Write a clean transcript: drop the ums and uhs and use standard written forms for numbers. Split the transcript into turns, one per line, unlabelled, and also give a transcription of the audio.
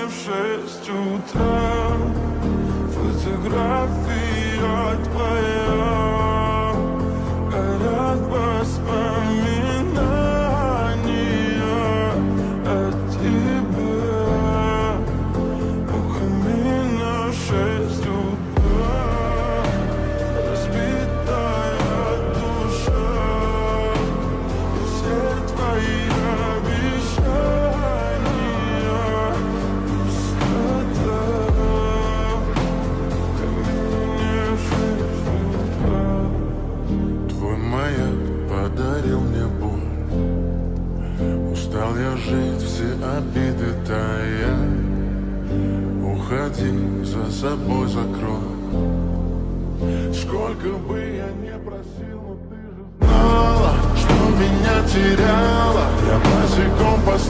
в 6 утра. Фотография твоя, горят воспоминания о тебе. У камина в 6 утра, разбитая душа, и все твои обещания пустота. В камине в 6 утра.
Твой маяк подарил мне боль. Устал я жить, все обиды тая. Уходи, за собой закрой. Сколько бы я не просил, но ты же знала, что меня теряла. Я босиком по